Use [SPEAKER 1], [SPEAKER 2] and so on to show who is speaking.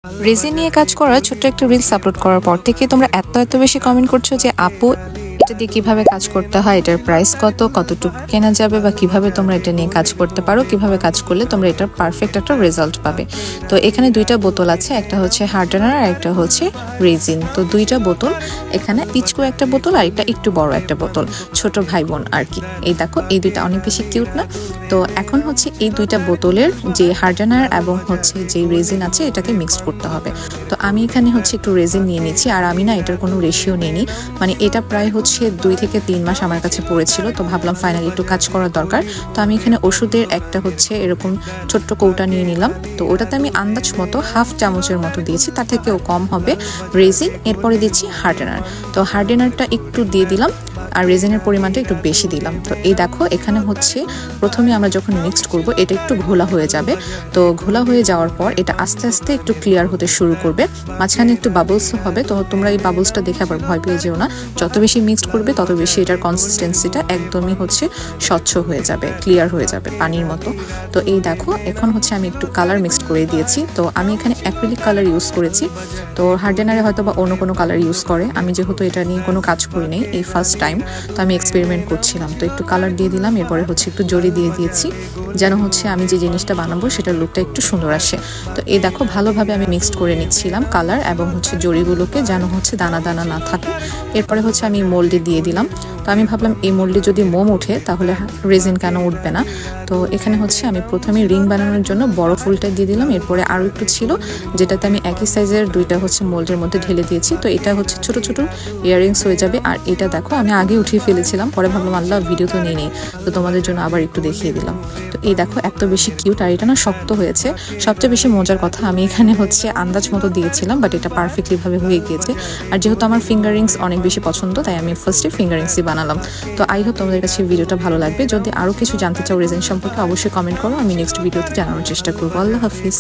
[SPEAKER 1] Raisin নিয়ে কাজ করা ছোট্ট একটা রিলস আপলোড করার পর থেকে তোমরা এত বেশি কমেন্ট করছো যে আপু এটা দিয়ে কিভাবে কাজ করতে হয়, এটার প্রাইস কত, কতটুকু কেনা যাবে বা কিভাবে তোমরা এটা নিয়ে কাজ করতে পারো, কিভাবে কাজ করলে তোমরা এটার পারফেক্ট একটা রেজাল্ট পাবে। তো এখানে দুইটা বোতল আছে, একটা হচ্ছে হার্ডেনার আর একটা হচ্ছে রেজিন। তো দুইটা বোতল, এখানে পিচকো একটা বোতল আর একটা একটু বড় একটা বোতল, ছোট ভাই বোন আর কি। এই দেখো এই দুইটা অনেক বেশি কিউট না? তো এখন হচ্ছে এই দুইটা বোতলের যে হার্ডেনার এবং হচ্ছে যে রেজিন আছে এটাকে মিক্সড করতে হবে। তো আমি এখানে হচ্ছে একটু রেজিন নিয়ে নিচ্ছি, আর আমি না এটার কোনো রেশিও নিইনি, মানে এটা প্রায় হচ্ছে 2 থেকে 3 মাস আমার কাছে পড়েছিল। তো ভাবলাম ফাইনালি একটু কাজ করার দরকার। তো আমি এখানে ওষুধের একটা হচ্ছে এরকম ছোট্ট কৌটা নিয়ে নিলাম। তো ওটাতে আমি আন্দাজ মতো হাফ চামচের মতো দিয়েছি, তার থেকেও কম হবে রেজিন। এরপরে দিচ্ছি হার্ডেনার। তো হার্ডেনারটা একটু দিয়ে দিলাম আর রেজিনের পরিমাণটা একটু বেশি দিলাম। তো এই দেখো এখানে হচ্ছে প্রথমে আমরা যখন মিক্সড করব এটা একটু ঘোলা হয়ে যাবে। তো ঘোলা হয়ে যাওয়ার পর এটা আস্তে আস্তে একটু ক্লিয়ার হতে শুরু করবে, মাঝখানে একটু বাবলসও হবে। তো তোমরা এই বাবলসটা দেখে আবার ভয় পেয়ে যেও না, যত বেশি মিক্সড করবে তত বেশি এটার কনসিস্টেন্সিটা একদমই হচ্ছে স্বচ্ছ হয়ে যাবে, ক্লিয়ার হয়ে যাবে পানির মতো। তো এই দেখো এখন হচ্ছে আমি একটু কালার মিক্সড করে দিয়েছি। তো আমি এখানে অ্যাক্রিলিক কালার ইউজ করেছি। তো হার্ডেনারে হয়তো বা অন্য কোনো কালার ইউজ করে, আমি যেহেতু এটা নিয়ে কোনো কাজ করি নাই, এই ফার্স্ট টাইম, তো আমি এক্সপেরিমেন্ট করছিলাম। তো একটু কালার দিয়ে দিলাম, এরপরে হচ্ছে একটু জড়ি দিয়ে দিয়েছি যেন হচ্ছে আমি যে জিনিসটা বানাবো সেটার লুকটা একটু সুন্দর আসে। তো এই দেখো ভালোভাবে আমি মিক্সড করে নিচ্ছিলাম কালার এবং হচ্ছে জড়িগুলোকে, যেন হচ্ছে দানা দানা না থাকে। এরপরে হচ্ছে আমি মোল্ডে দিয়ে দিলাম। তো আমি ভাবলাম এই মোল্ডে যদি মোম ওঠে তাহলে রেজিন কেন উঠবে না। তো এখানে হচ্ছে আমি প্রথমে রিং বানানোর জন্য বড় ফুলটা দিয়ে দিলাম, এরপরে আরও একটু ছিল যেটাতে আমি একই সাইজের দুইটা হচ্ছে মোল্ডের মধ্যে ঢেলে দিয়েছি। তো এটা হচ্ছে ছোট ছোট ইয়াররিংস হয়ে যাবে। আর এটা দেখো আমি আগে উঠিয়ে ফেলেছিলাম, পরে ভাবলাম আল্লাহ ভিডিও তো নিয়ে নেই, তো তোমাদের জন্য আবার একটু দেখিয়ে দিলাম। তো এই দেখো এত বেশি কিউট, আর এটা না শক্ত হয়েছে। সবচেয়ে বেশি মজার কথা, আমি এখানে হচ্ছে আন্দাজ মতো দিয়েছিলাম, বাট এটা পারফেক্টলি ভাবে হয়ে গিয়েছে। আর যেহেতু আমার ফিঙ্গার রিংস অনেক বেশি পছন্দ, তাই আমি ফার্স্টে ফিঙ্গার রিংসই বানালাম। তো আই হোপ তোমাদের কাছে ভিডিওটা ভালো লাগবে। যদি আরও কিছু জানতে চাও রেজিন সম্পর্কে অবশ্যই কমেন্ট করো, আমি নেক্সট ভিডিওতে জানানোর চেষ্টা করবো। আল্লাহ হাফিজ।